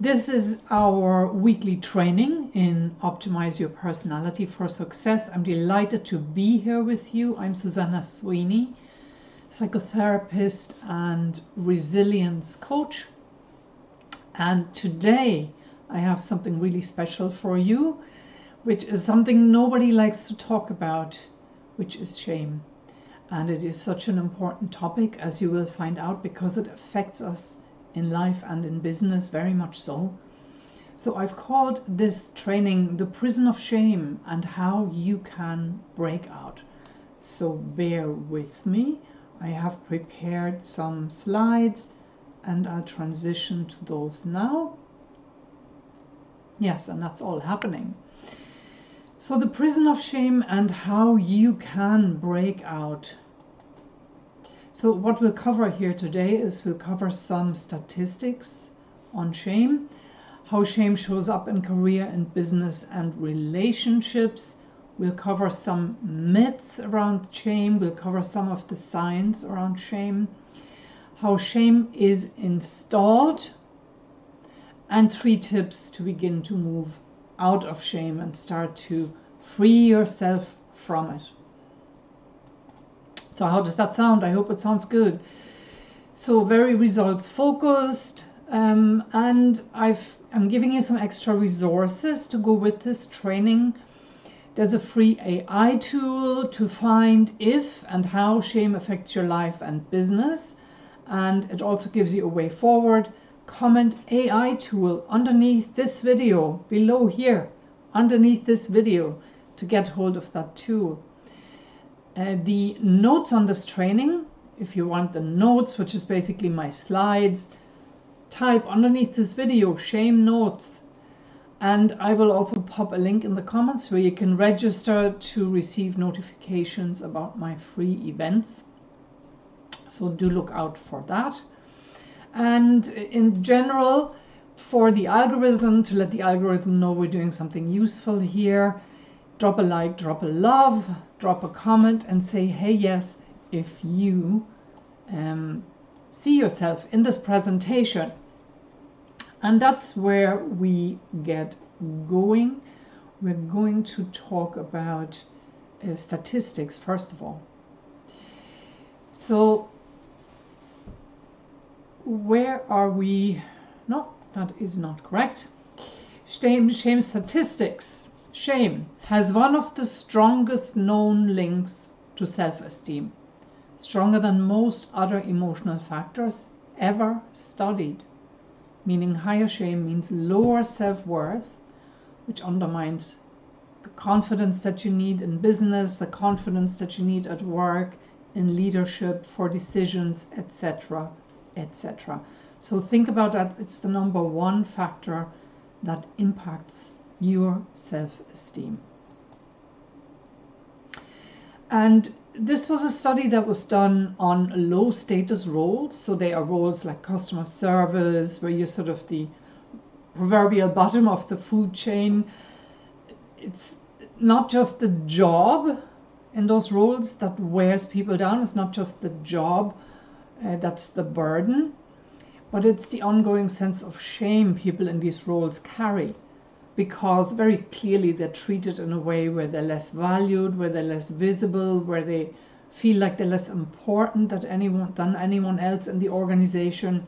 This is our weekly training in Optimize Your Personality for Success. I'm delighted to be here with you. I'm Susanna Sweeney, psychotherapist and resilience coach. And today I have something really special for you, which is something nobody likes to talk about, which is shame. And it is such an important topic, as you will find out, because it affects us in life and in business, very much so. So I've called this training The Prison of Shame and How You Can Break Out. So bear with me. I have prepared some slides and I'll transition to those now. Yes, and that's all happening. So the prison of shame and how you can break out. So what we'll cover here today is we'll cover some statistics on shame, how shame shows up in career and business and relationships. We'll cover some myths around shame. We'll cover some of the science around shame, how shame is installed, and 3 tips to begin to move out of shame and start to free yourself from it. So how does that sound? I hope it sounds good. So very results focused, and I'm giving you some extra resources to go with this training. There's a free AI tool to find if and how shame affects your life and business, and it also gives you a way forward. Comment AI tool underneath this video, below here, underneath this video, to get hold of that tool. The notes on this training, if you want the notes, which is basically my slides, type underneath this video shame notes, and I will also pop a link in the comments where you can register to receive notifications about my free events. So do look out for that. And in general, for the algorithm, to let the algorithm know we're doing something useful here, drop a like, drop a love, drop a comment, and say, hey, yes, if you see yourself in this presentation. And that's where we get going. We're going to talk about statistics, first of all. So where are we? No, that is not correct. Shame statistics. Shame has one of the strongest known links to self-esteem, stronger than most other emotional factors ever studied. Meaning higher shame means lower self-worth, which undermines the confidence that you need in business, the confidence that you need at work, in leadership, for decisions, etc., etc. So think about that. It's the number 1 factor that impacts your self-esteem. And this was a study that was done on low status roles. So they are roles like customer service, where you're sort of the proverbial bottom of the food chain. It's not just the job in those roles that wears people down. It's not just the job that's the burden, but it's the ongoing sense of shame people in these roles carry, because very clearly they're treated in a way where they're less valued, where they're less visible, where they feel like they're less important than anyone else in the organization.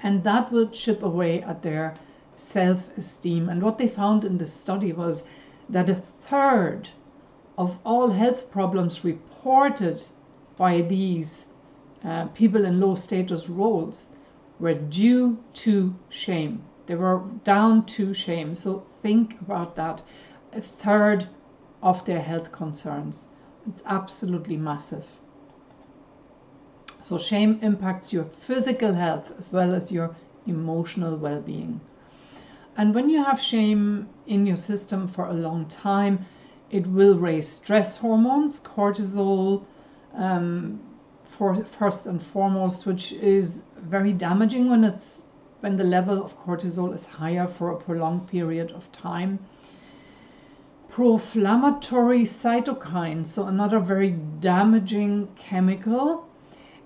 And that will chip away at their self-esteem. And what they found in this study was that 1/3 of all health problems reported by these people in low status roles were due to shame. They were down to shame. So think about that. 1/3 of their health concerns. It's absolutely massive. So shame impacts your physical health as well as your emotional well-being. And when you have shame in your system for a long time, it will raise stress hormones, cortisol, first and foremost, which is very damaging when the level of cortisol is higher for a prolonged period of time. Pro-inflammatory cytokines, so another very damaging chemical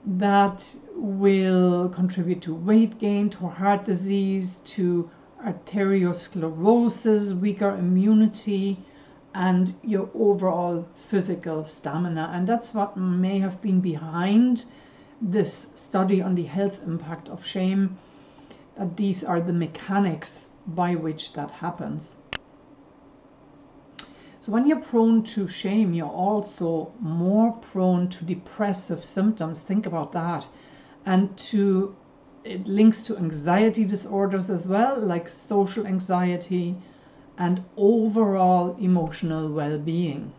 that will contribute to weight gain, to heart disease, to arteriosclerosis, weaker immunity, and your overall physical stamina. And that's what may have been behind this study on the health impact of shame, that these are the mechanics by which that happens. So when you're prone to shame, you're also more prone to depressive symptoms. Think about that. And it links to anxiety disorders as well, like social anxiety and overall emotional well-being.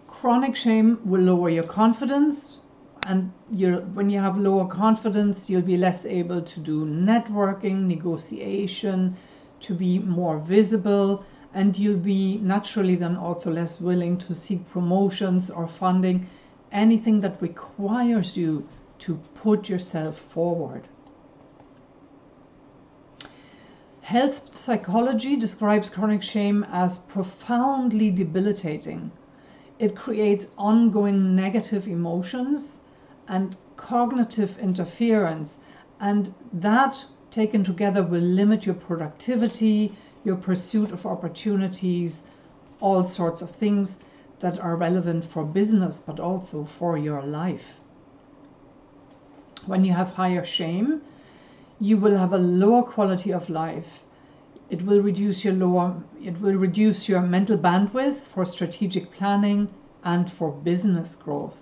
Chronic shame will lower your confidence, and when you have lower confidence, you'll be less able to do networking, negotiation, to be more visible, and you'll be naturally then also less willing to seek promotions or funding, anything that requires you to put yourself forward. Health psychology describes chronic shame as profoundly debilitating. It creates ongoing negative emotions and cognitive interference, and that taken together will limit your productivity, your pursuit of opportunities, all sorts of things that are relevant for business, but also for your life. When you have higher shame, you will have a lower quality of life. It will reduce your mental bandwidth for strategic planning and for business growth.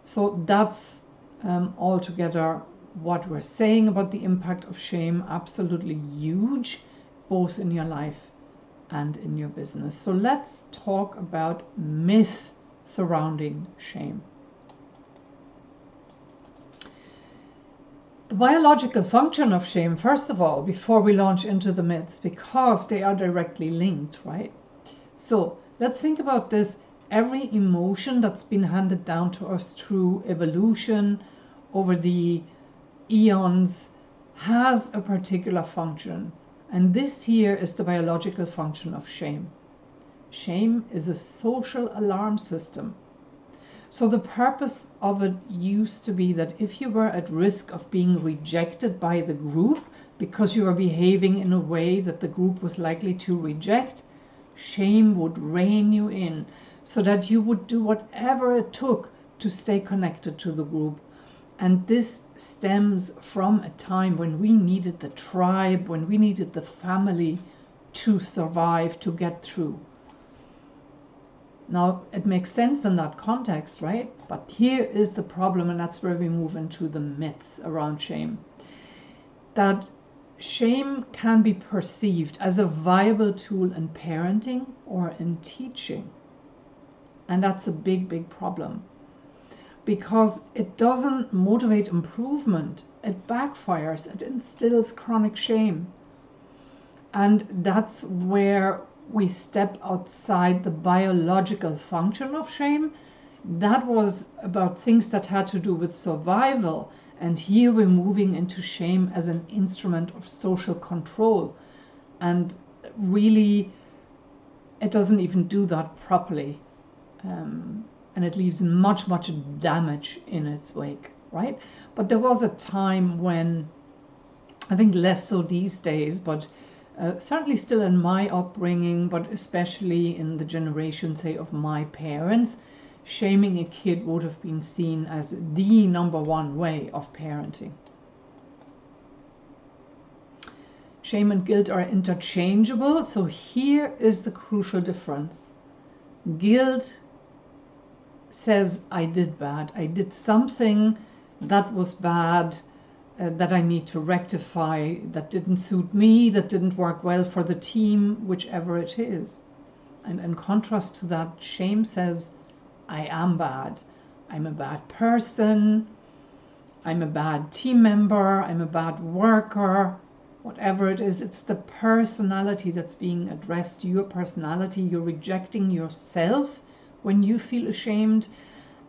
So that's altogether what we're saying about the impact of shame. Absolutely huge, both in your life and in your business. So let's talk about myth surrounding shame. The biological function of shame, first of all, before we launch into the myths, because they are directly linked, right? So let's think about this. Every emotion that's been handed down to us through evolution over the eons has a particular function. And this here is the biological function of shame. Shame is a social alarm system. So the purpose of it used to be that if you were at risk of being rejected by the group because you were behaving in a way that the group was likely to reject, shame would rein you in so that you would do whatever it took to stay connected to the group. And this stems from a time when we needed the tribe, when we needed the family to survive, to get through. Now, it makes sense in that context, right? But here is the problem, and that's where we move into the myths around shame. That shame can be perceived as a viable tool in parenting or in teaching. And that's a big, big problem. Because it doesn't motivate improvement. It backfires. It instills chronic shame. And that's where we step outside the biological function of shame. That was about things that had to do with survival. And here we're moving into shame as an instrument of social control. And really, it doesn't even do that properly. And it leaves much, much damage in its wake, right? But there was a time when, I think less so these days, but certainly still in my upbringing, but especially in the generation, say, of my parents, shaming a kid would have been seen as the #1 way of parenting. Shame and guilt are interchangeable, so here is the crucial difference. Guilt says, I did bad. I did something that was bad, that I need to rectify, that didn't suit me, that didn't work well for the team, whichever it is. And in contrast to that, shame says, I am bad. I'm a bad person. I'm a bad team member. I'm a bad worker. Whatever it is, it's the personality that's being addressed, your personality. You're rejecting yourself when you feel ashamed.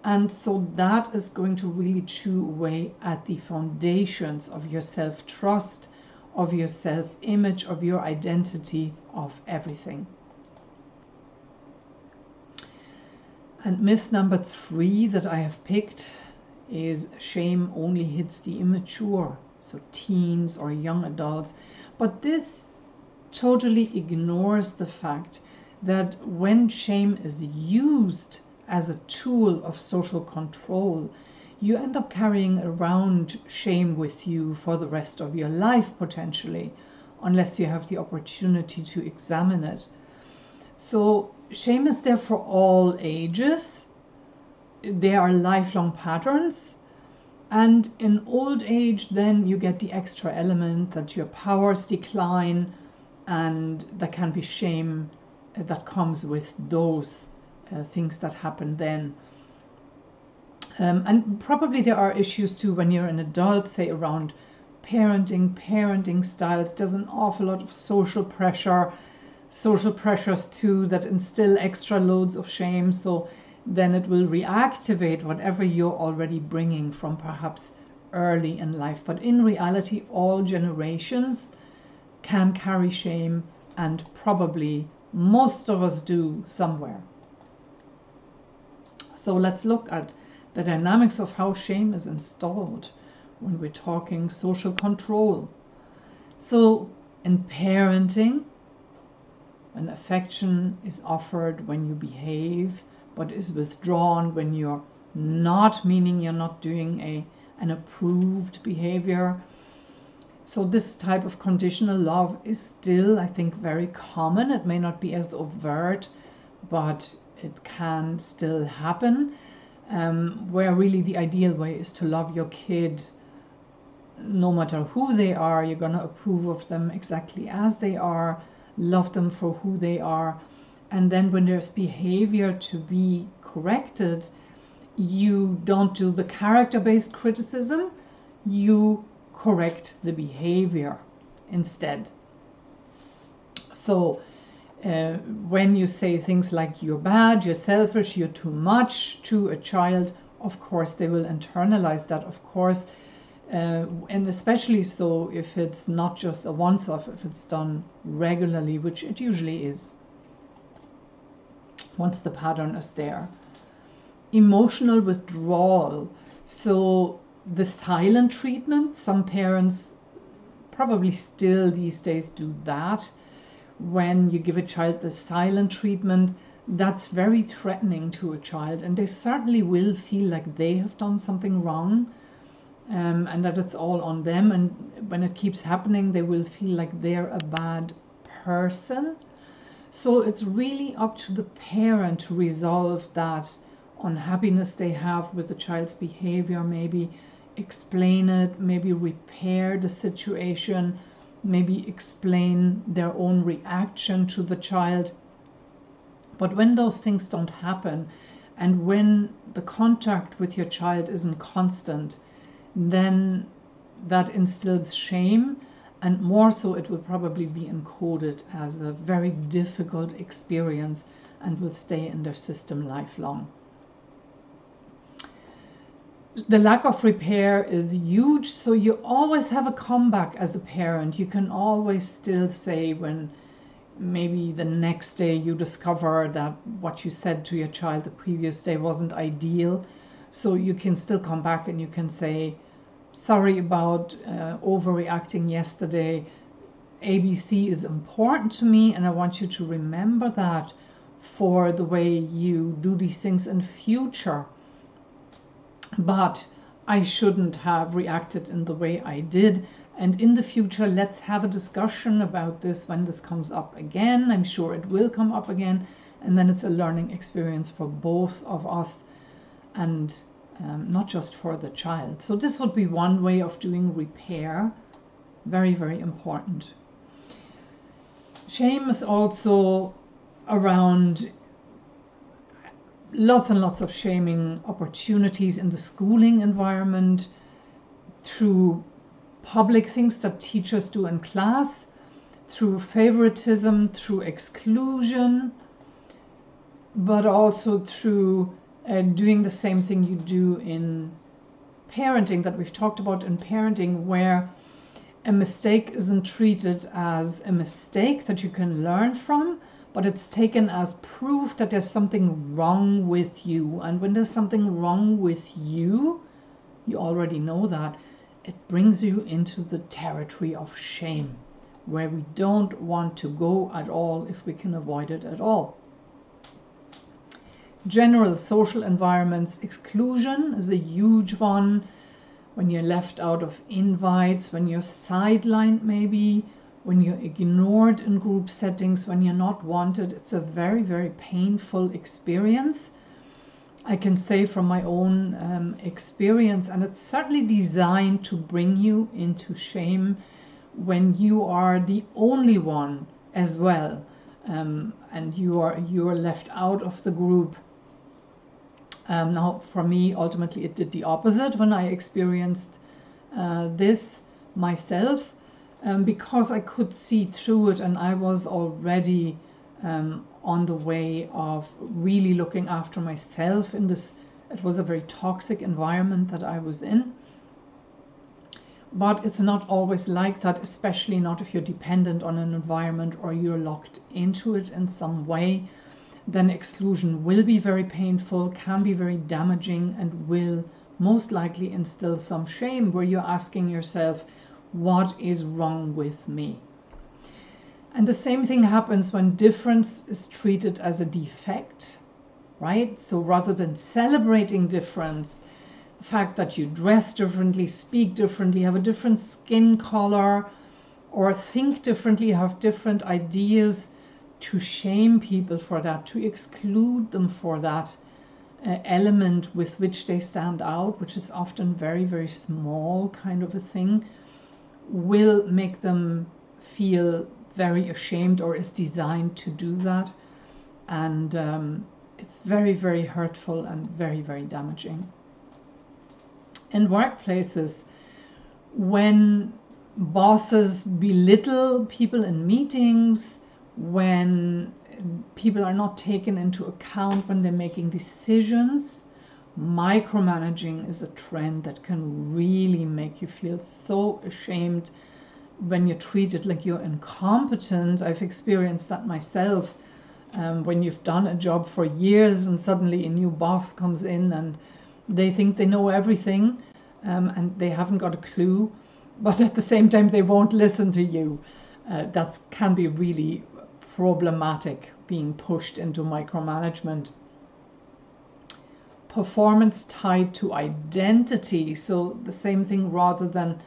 And so that is going to really chew away at the foundations of your self-trust, of your self-image, of your identity, of everything. And myth number 3 that I have picked is shame only hits the immature, so teens or young adults. But this totally ignores the fact that when shame is used as a tool of social control, you end up carrying around shame with you for the rest of your life, potentially, unless you have the opportunity to examine it. So shame is there for all ages. There are lifelong patterns. And in old age, then you get the extra element that your powers decline, and there can be shame that comes with those things that happen then. And probably there are issues too when you're an adult, say around parenting styles. There's an awful lot of social pressures too that instill extra loads of shame. So then it will reactivate whatever you're already bringing from perhaps early in life. But in reality, all generations can carry shame, and probably most of us do somewhere. So let's look at the dynamics of how shame is installed when we're talking social control. So in parenting, when affection is offered when you behave, but is withdrawn when you're not, meaning you're not doing an approved behavior. So this type of conditional love is still, I think, very common. It may not be as overt, but it can still happen, where really the ideal way is to love your kid no matter who they are. You're going to approve of them exactly as they are, love them for who they are. And then when there's behavior to be corrected, you don't do the character-based criticism, you correct the behavior instead. So when you say things like you're bad, you're selfish, you're too much to a child, of course they will internalize that, of course, and especially so if it's not just a once-off, if it's done regularly, which it usually is once the pattern is there. Emotional withdrawal. So the silent treatment, some parents probably still these days do that. When you give a child the silent treatment, that's very threatening to a child, and they certainly will feel like they have done something wrong, and that it's all on them. And when it keeps happening, they will feel like they're a bad person. So it's really up to the parent to resolve that unhappiness they have with the child's behavior, maybe explain it, maybe repair the situation, maybe explain their own reaction to the child. But when those things don't happen, and when the contact with your child isn't constant, then that instills shame, and more so it will probably be encoded as a very difficult experience and will stay in their system lifelong. The lack of repair is huge, so you always have a comeback as a parent. You can always still say, when maybe the next day you discover that what you said to your child the previous day wasn't ideal, so you can still come back and you can say, sorry about overreacting yesterday. ABC is important to me, and I want you to remember that for the way you do these things in future. But I shouldn't have reacted in the way I did. And in the future, let's have a discussion about this when this comes up again. I'm sure it will come up again. And then it's a learning experience for both of us, and not just for the child. So this would be one way of doing repair. Very, very important. Shame is also around lots and lots of shaming opportunities in the schooling environment, through public things that teachers do in class, through favoritism, through exclusion, but also through doing the same thing you do in parenting that we've talked about in parenting, where a mistake isn't treated as a mistake that you can learn from, but it's taken as proof that there's something wrong with you. And when there's something wrong with you, you already know that, it brings you into the territory of shame, where we don't want to go at all if we can avoid it at all. General social environments, exclusion is a huge one. When you're left out of invites, when you're sidelined maybe, when you're ignored in group settings, when you're not wanted, it's a very, very painful experience. I can say from my own experience, and it's certainly designed to bring you into shame when you are the only one as well, and you are left out of the group. Now, for me, ultimately, it did the opposite when I experienced this myself, because I could see through it, and I was already on the way of really looking after myself in this. It was a very toxic environment that I was in. But it's not always like that, especially not if you're dependent on an environment or you're locked into it in some way. Then exclusion will be very painful, can be very damaging, and will most likely instill some shame where you're asking yourself, what is wrong with me? And the same thing happens when difference is treated as a defect, right? So rather than celebrating difference, the fact that you dress differently, speak differently, have a different skin color, or think differently, have different ideas, to shame people for that, to exclude them for that element with which they stand out, which is often very, very small kind of a thing, will make them feel very ashamed, or is designed to do that. And it's very, very hurtful and very, very damaging. In workplaces, when bosses belittle people in meetings, when people are not taken into account when they're making decisions, micromanaging is a trend that can really make you feel so ashamed when you're treated like you're incompetent. I've experienced that myself. When you've done a job for years and suddenly a new boss comes in and they think they know everything, and they haven't got a clue, but at the same time they won't listen to you. That can be really problematic, being pushed into micromanagement. Performance tied to identity, so the same thing, rather than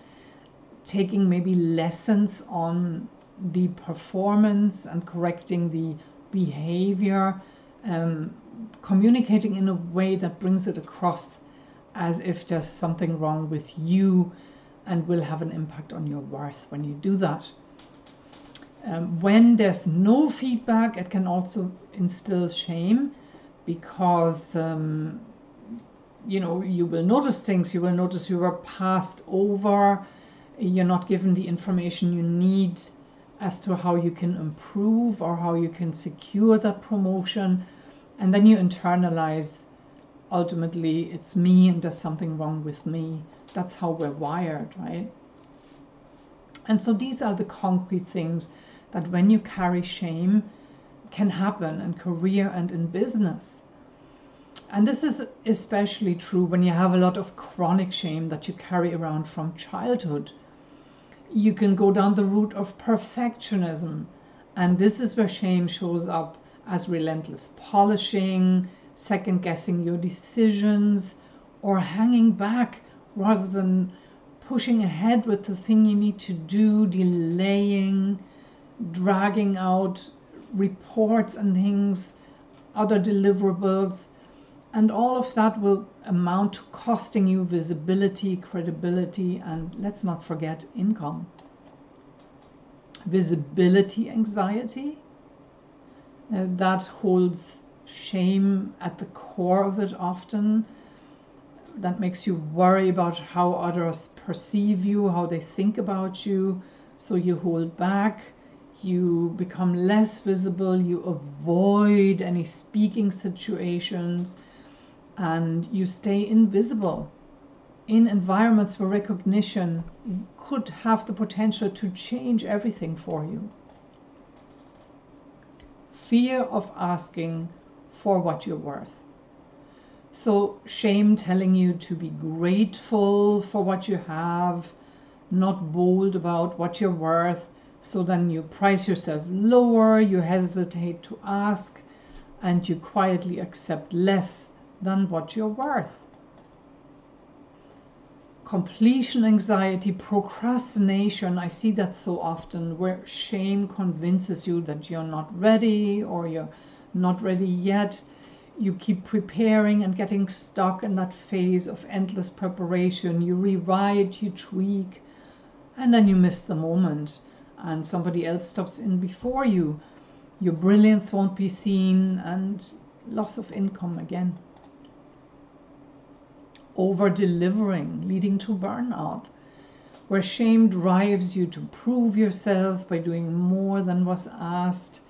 taking maybe lessons on the performance and correcting the behavior, communicating in a way that brings it across as if there's something wrong with you and will have an impact on your worth when you do that. When there's no feedback, it can also instill shame, because you will notice things. You will notice you were passed over. You're not given the information you need as to how you can improve or how you can secure that promotion. And then you internalize, ultimately, it's me and there's something wrong with me. That's how we're wired, right? And so these are the concrete things that when you carry shame can happen in career and in business. And this is especially true when you have a lot of chronic shame that you carry around from childhood. You can go down the route of perfectionism, and this is where shame shows up as relentless polishing, second-guessing your decisions, or hanging back rather than pushing ahead with the thing you need to do, delaying, dragging out reports and things, other deliverables, and all of that will amount to costing you visibility, credibility, and let's not forget income. Visibility anxiety, that holds shame at the core of it often. That makes you worry about how others perceive you, how they think about you, so you hold back. You become less visible, you avoid any speaking situations, and you stay invisible in environments where recognition could have the potential to change everything for you. fear of asking for what you're worth. So shame telling you to be grateful for what you have, not bold about what you're worth. So then you price yourself lower, you hesitate to ask, and you quietly accept less than what you're worth. Completion anxiety, procrastination, I see that so often, where shame convinces you that you're not ready or you're not ready yet. You keep preparing and getting stuck in that phase of endless preparation. You rewrite, you tweak, and then you miss the moment and somebody else steps in before you. Your brilliance won't be seen, and loss of income again. Over-delivering, leading to burnout, where shame drives you to prove yourself by doing more than was asked.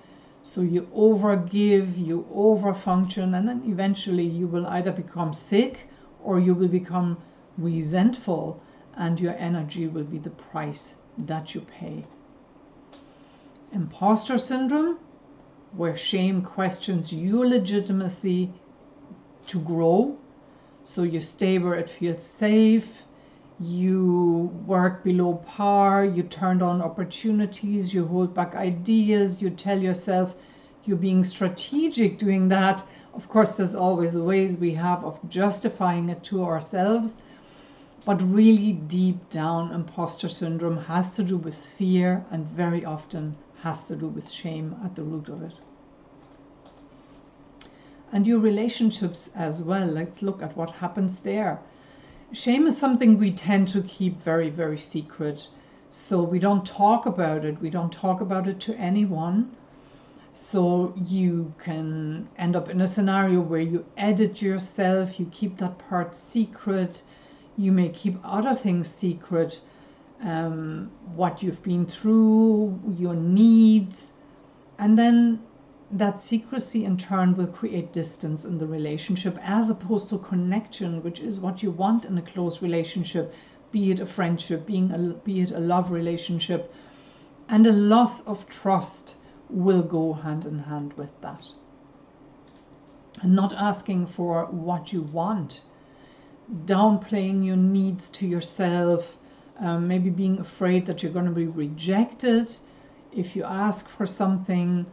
So you overgive, you overfunction, and then eventually you will either become sick or you will become resentful, and your energy will be the price that you pay. Imposter syndrome, where shame questions your legitimacy to grow. So you stay where it feels safe, you work below par, you turn down opportunities, you hold back ideas, you tell yourself you're being strategic doing that. Of course, there's always ways we have of justifying it to ourselves, but really deep down, imposter syndrome has to do with fear, and very often has to do with shame at the root of it. And your relationships as well. Let's look at what happens there. Shame is something we tend to keep very, very secret. So we don't talk about it. We don't talk about it to anyone. So you can end up in a scenario where you edit yourself, you keep that part secret. You may keep other things secret, what you've been through, your needs, and then that secrecy in turn will create distance in the relationship as opposed to connection, which is what you want in a close relationship, be it a friendship, be it a love relationship. And a loss of trust will go hand in hand with that. And not asking for what you want, downplaying your needs to yourself, maybe being afraid that you're going to be rejected if you ask for something.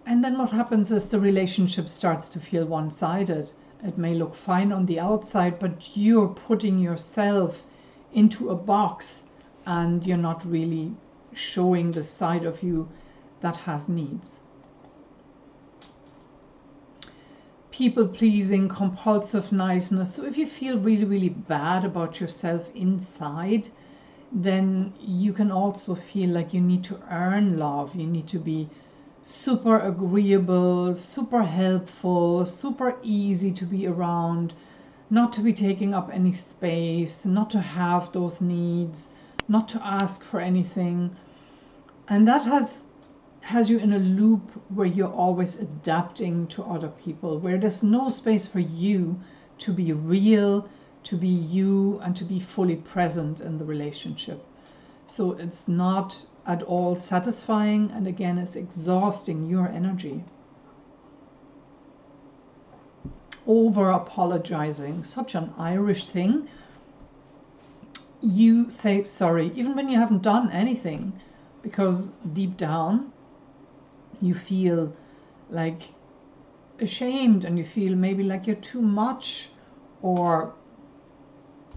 And then what happens is the relationship starts to feel one-sided. It may look fine on the outside, but you're putting yourself into a box and you're not really showing the side of you that has needs. People-pleasing, compulsive niceness. So if you feel really, really bad about yourself inside, then you can also feel like you need to earn love. You need to be super agreeable, super helpful, super easy to be around, not to be taking up any space, not to have those needs, not to ask for anything. And that has you in a loop where you're always adapting to other people, where there's no space for you to be real, to be you, and to be fully present in the relationship. So it's not at all satisfying, and again, it's exhausting your energy. Over apologizing, such an Irish thing. You say sorry even when you haven't done anything, because deep down you feel like ashamed, and you feel maybe like you're too much, or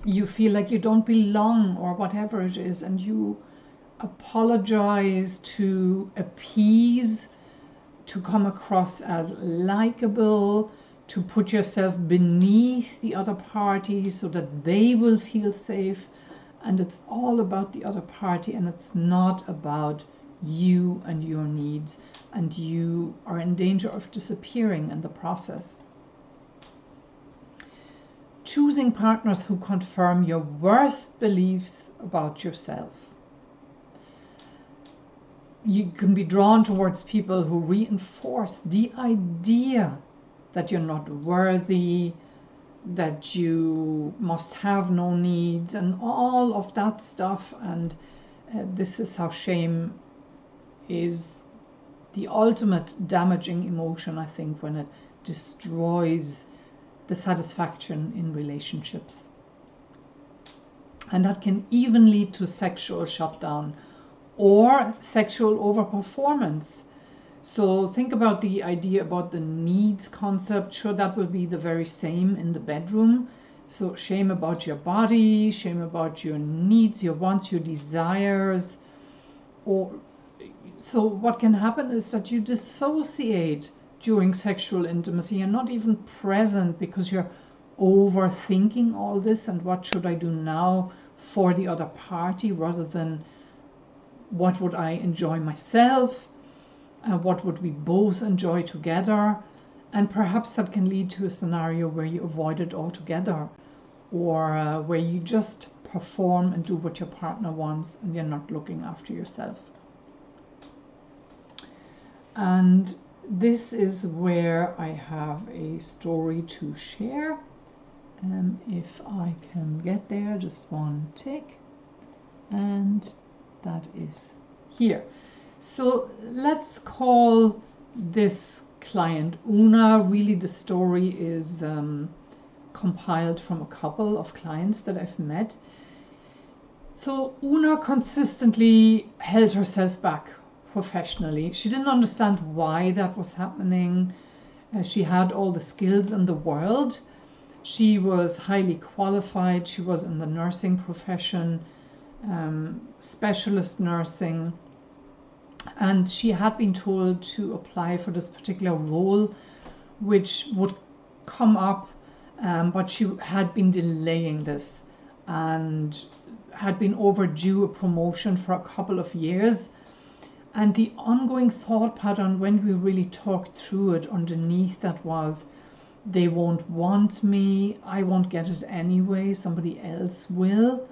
you feel like you don't belong, or whatever it is, and you apologize to appease, to come across as likable, to put yourself beneath the other party so that they will feel safe. And it's all about the other party, and it's not about you and your needs, and you are in danger of disappearing in the process. Choosing partners who confirm your worst beliefs about yourself. You can be drawn towards people who reinforce the idea that you're not worthy, that you must have no needs, and all of that stuff. And this is how shame is the ultimate damaging emotion, I think, when it destroys the satisfaction in relationships. And that can even lead to sexual shutdown or sexual overperformance. So think about the idea about the needs concept. Sure, that will be the very same in the bedroom. So shame about your body, shame about your needs, your wants, your desires. So what can happen is that you dissociate during sexual intimacy. You're not even present because you're overthinking all this and what should I do now for the other party, rather than what would I enjoy myself, what would we both enjoy together. And perhaps that can lead to a scenario where you avoid it altogether, or where you just perform and do what your partner wants and you're not looking after yourself. And this is where I have a story to share. If I can get there, just one tick, and that is here. So let's call this client Una. Really, the story is compiled from a couple of clients that I've met. So Una consistently held herself back professionally. She didn't understand why that was happening. She had all the skills in the world. She was highly qualified. She was in the nursing profession, specialist nursing, and she had been told to apply for this particular role, which would come up, but she had been delaying this and had been overdue a promotion for a couple of years. And the ongoing thought pattern, when we really talked through it, underneath that was, they won't want me, I won't get it anyway, somebody else will,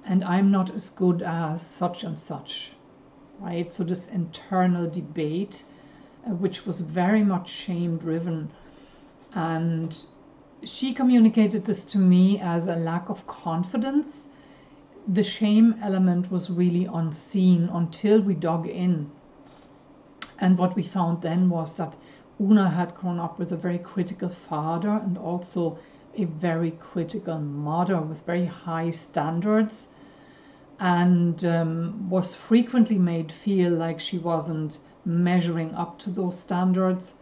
and I'm not as good as such and such, right? So this internal debate, which was very much shame-driven. And she communicated this to me as a lack of confidence. The shame element was really unseen until we dug in. And what we found then was that Una had grown up with a very critical father and also a very critical mother with very high standards, and was frequently made feel like she wasn't measuring up to those standards.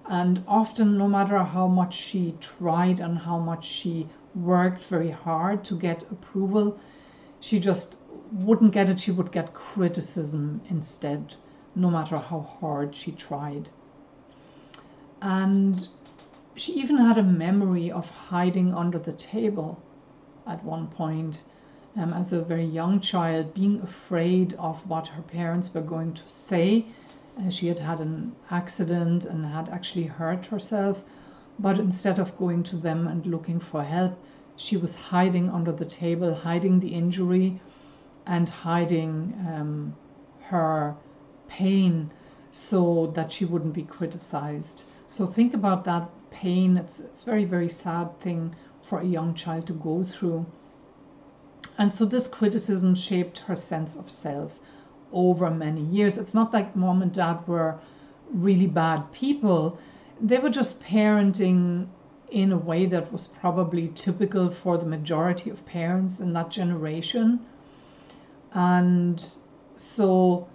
And often, no matter how much she tried and how much she worked very hard to get approval, she just wouldn't get it. She would get criticism instead, no matter how hard she tried. And she even had a memory of hiding under the table at one point, as a very young child, being afraid of what her parents were going to say. She had had an accident and had actually hurt herself, but instead of going to them and looking for help, she was hiding under the table, hiding the injury and hiding her pain so that she wouldn't be criticized. So think about that pain. It's a very, very sad thing for a young child to go through. And so this criticism shaped her sense of self over many years. It's not like mom and dad were really bad people. They were just parenting in a way that was probably typical for the majority of parents in that generation. And so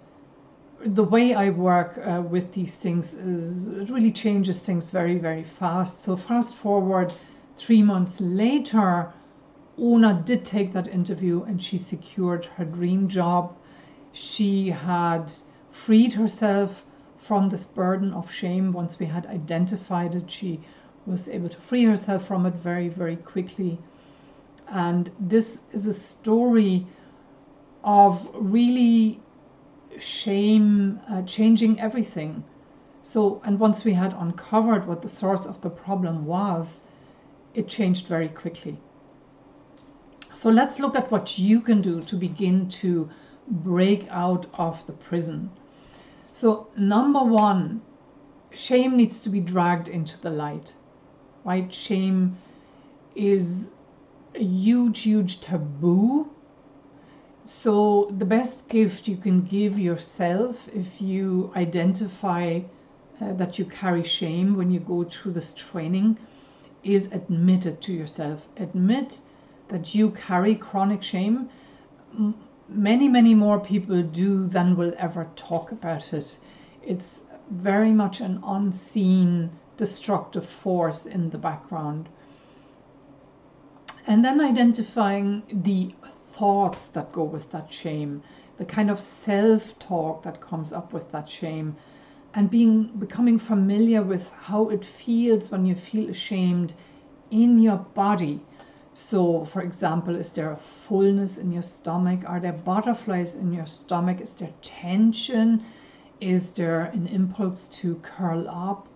the way I work with these things is it really changes things very, very fast. So fast forward 3 months later, Una did take that interview and she secured her dream job. She had freed herself from this burden of shame. Once we had identified it, she was able to free herself from it very, very quickly. And this is a story of really shame changing everything. So, and once we had uncovered what the source of the problem was, it changed very quickly. So let's look at what you can do to begin to break out of the prison. So number one, shame needs to be dragged into the light, right? Shame is a huge, huge taboo. So the best gift you can give yourself if you identify that you carry shame when you go through this training is admit it to yourself. Admit that you carry chronic shame. Many more people do than will ever talk about it. It's very much an unseen destructive force in the background. And then identifying the thoughts that go with that shame, the kind of self-talk that comes up with that shame, and becoming familiar with how it feels when you feel ashamed in your body. So, for example, is there a fullness in your stomach? Are there butterflies in your stomach? Is there tension? Is there an impulse to curl up,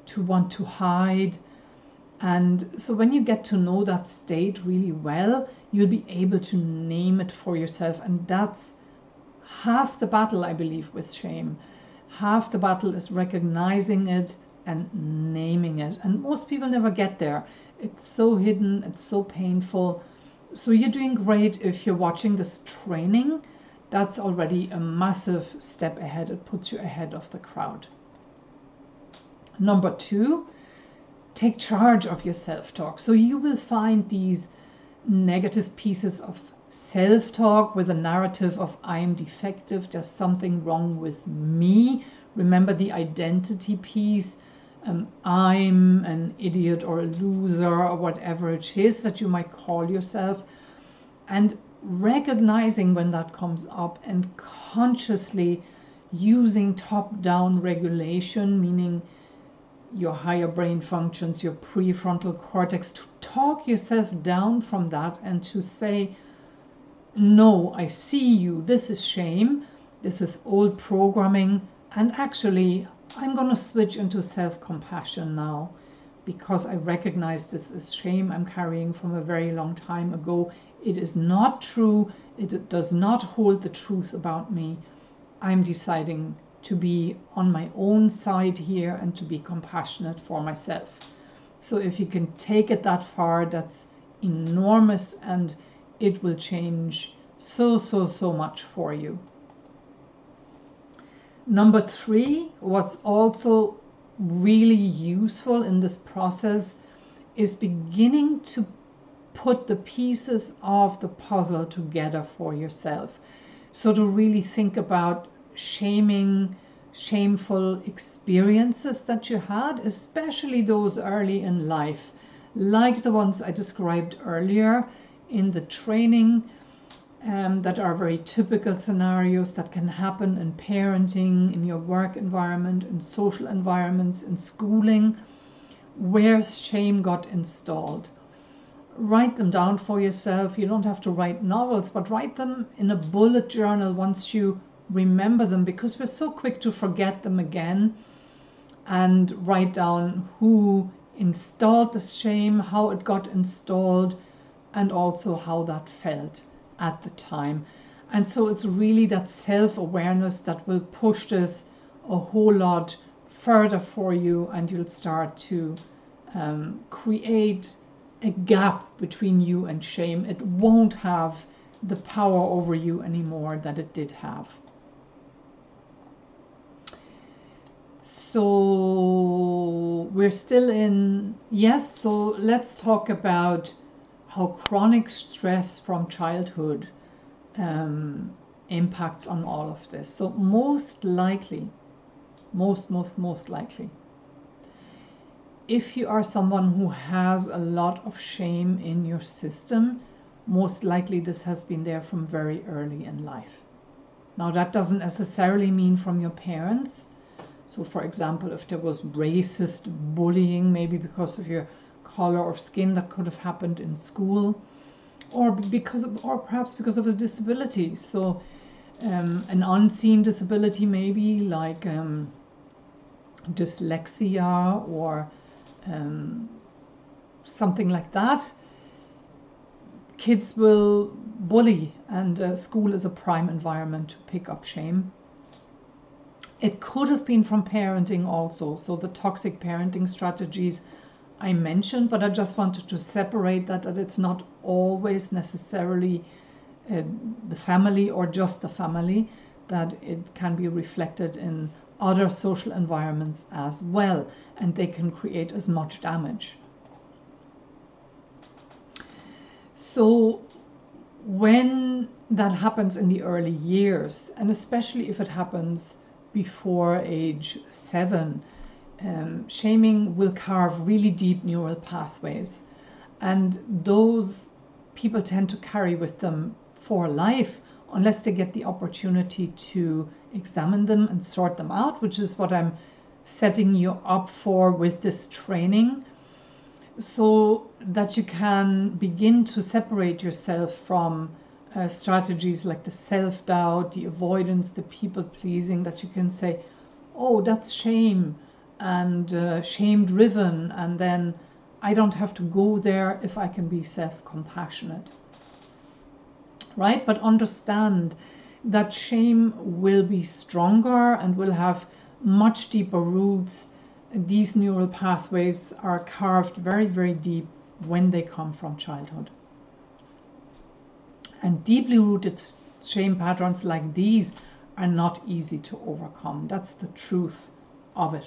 to want to hide? And so when you get to know that state really well, you'll be able to name it for yourself. And that's half the battle, I believe, with shame. Half the battle is recognizing it and naming it. And most people never get there. It's so hidden, it's so painful. So you're doing great if you're watching this training. That's already a massive step ahead. It puts you ahead of the crowd. Number 2, take charge of your self-talk. So you will find these negative pieces of self-talk with a narrative of I'm defective, there's something wrong with me. Remember the identity piece. I'm an idiot or a loser or whatever it is that you might call yourself. And recognizing when that comes up and consciously using top-down regulation, meaning your higher brain functions, your prefrontal cortex, to talk yourself down from that and to say, no, I see you, this is shame, this is old programming, and actually I'm going to switch into self-compassion now because I recognize this is shame I'm carrying from a very long time ago. It is not true, it does not hold the truth about me. I'm deciding to be on my own side here and to be compassionate for myself. So if you can take it that far, that's enormous, and it will change so much for you. Number 3, what's also really useful in this process is beginning to put the pieces of the puzzle together for yourself. So to really think about shameful experiences that you had, especially those early in life, like the ones I described earlier in the training, that are very typical scenarios that can happen in parenting, in your work environment, in social environments, in schooling, where shame got installed. Write them down for yourself. You don't have to write novels, but write them in a bullet journal once you remember them, because we're so quick to forget them again. And write down who installed the shame, how it got installed, and also how that felt at the time. And so it's really that self-awareness that will push this a whole lot further for you, and you'll start to create a gap between you and shame. It won't have the power over you anymore that it did have. So we're still in, yes, so let's talk about how chronic stress from childhood impacts on all of this. So most likely, most likely, if you are someone who has a lot of shame in your system, most likely this has been there from very early in life. Now that doesn't necessarily mean from your parents. So for example, if there was racist bullying, maybe because of your color of skin, that could have happened in school, or perhaps because of a disability. So an unseen disability, maybe like dyslexia or something like that. Kids will bully, and school is a prime environment to pick up shame. It could have been from parenting also, so the toxic parenting strategies I mentioned, but I just wanted to separate that it's not always necessarily the family or just the family, that it can be reflected in other social environments as well, and they can create as much damage. So when that happens in the early years, and especially if it happens before age 7, shaming will carve really deep neural pathways, and those people tend to carry with them for life unless they get the opportunity to examine them and sort them out, which is what I'm setting you up for with this training, so that you can begin to separate yourself from strategies like the self-doubt, the avoidance, the people-pleasing, that you can say, oh, that's shame, and shame-driven, and then I don't have to go there if I can be self-compassionate. Right? But understand that shame will be stronger and will have much deeper roots. These neural pathways are carved very, very deep when they come from childhood. And deeply rooted shame patterns like these are not easy to overcome. That's the truth of it.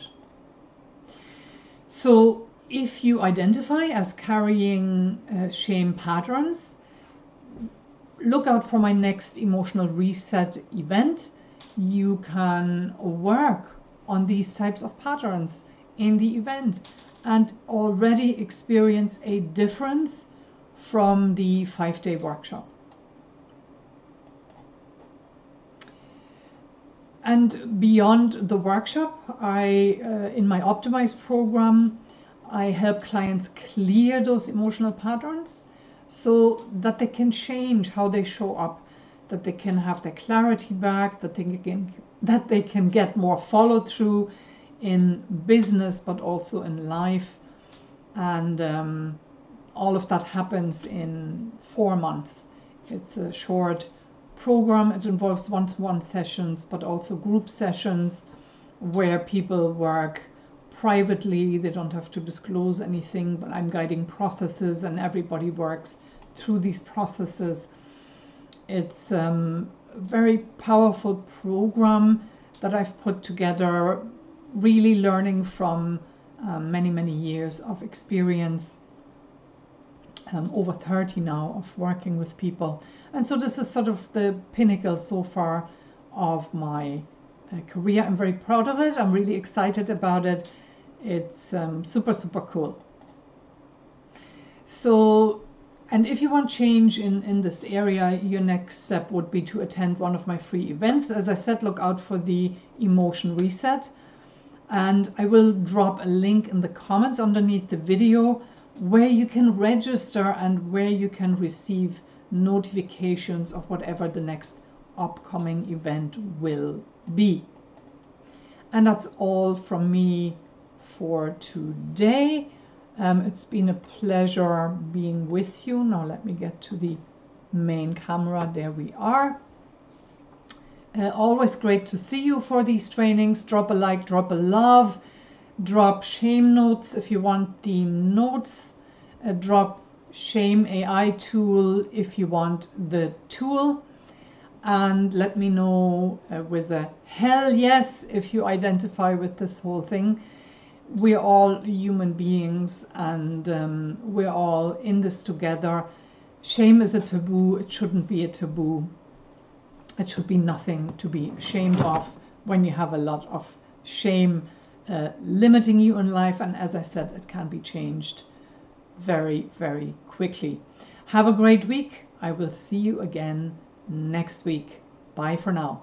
So if you identify as carrying shame patterns, look out for my next emotional reset event. You can work on these types of patterns in the event and already experience a difference from the 5-day workshop. And beyond the workshop, in my Optimise program, I help clients clear those emotional patterns so that they can change how they show up, that they can have their clarity back, that they can get more follow through in business, but also in life. And all of that happens in 4 months. It's a short program. It involves one-to-one sessions, but also group sessions where people work privately. They don't have to disclose anything, but I'm guiding processes and everybody works through these processes. It's a very powerful program that I've put together, really learning from many, many years of experience, over 30 now, of working with people. And so this is sort of the pinnacle so far of my career. I'm very proud of it. I'm really excited about it. It's super, super cool. So, and if you want change in this area, your next step would be to attend one of my free events. As I said, look out for the Emotion Reset. And I will drop a link in the comments underneath the video where you can register and where you can receive notifications of whatever the next upcoming event will be. And that's all from me for today. It's been a pleasure being with you. Now let me get to the main camera. There we are. Always great to see you for these trainings. Drop a like, drop a love, drop shame notes if you want the notes, drop shame AI tool if you want the tool, and let me know with a hell yes if you identify with this whole thing. We're all human beings, and we're all in this together. Shame is a taboo. It shouldn't be a taboo. It should be nothing to be ashamed of when you have a lot of shame limiting you in life. And as I said, it can be changed very, very quickly. Have a great week. I will see you again next week. Bye for now.